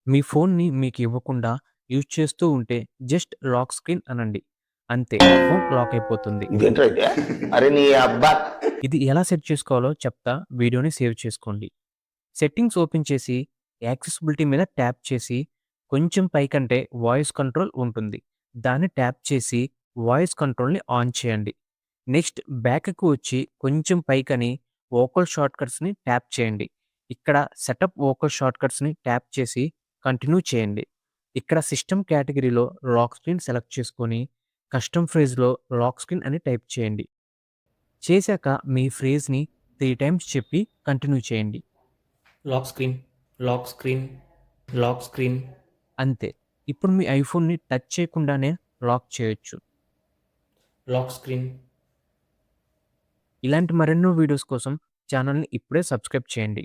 మీ ఫోన్‌ని మీకివ్వకుండా యూజ్ చేస్తూ ఉంటే జస్ట్ లాక్ స్క్రీన్ అనండి. అంతే ఫోన్ లాక్ అయిపోతుంది. ఇదేంట్రా ఇది? అరే నీ అబ్బా! ఇది ఎలా సెట్ చేసుకోవాలో చెప్తా, వీడియోని సేవ్ చేసుకోండి. సెట్టింగ్స్ ఓపెన్ చేసి యాక్సెసిబిలిటీ మీద ట్యాప్ చేసి కొంచెం పైకంటే వాయిస్ కంట్రోల్ ఉంటుంది. దాన్ని ట్యాప్ చేసి వాయిస్ కంట్రోల్‌ని ఆన్ చేయండి. నెక్స్ట్ బ్యాక్‌కి వచ్చి కొంచెం పైకని వోకల్ షార్ట్‌కట్స్‌ని ట్యాప్ చేయండి. ఇక్కడ సెటప్ వోకల్ షార్ట్‌కట్స్‌ని ట్యాప్ చేసి కంటిన్యూ చేయండి. ఇక్కడ సిస్టమ్ కేటగిరీలో లాక్ స్క్రీన్ సెలెక్ట్ చేసుకొని కస్టమ్ ఫ్రేజ్‌లో లాక్ స్క్రీన్ అని టైప్ చేయండి. చేశాక మీ ఫ్రేజ్‌ని 3 టైమ్స్ చెప్పి కంటిన్యూ చేయండి. Lock screen, lock screen, lock screen. అంతే. ఇప్పుడు మీ ఐఫోన్‌ని టచ్ చేయకుండానే లాక్ చేయొచ్చు. Lock screen. ఇలాంటి మరెన్నో వీడియోస్ కోసం ఛానల్‌ని ఇప్పుడే సబ్స్క్రైబ్ చేయండి.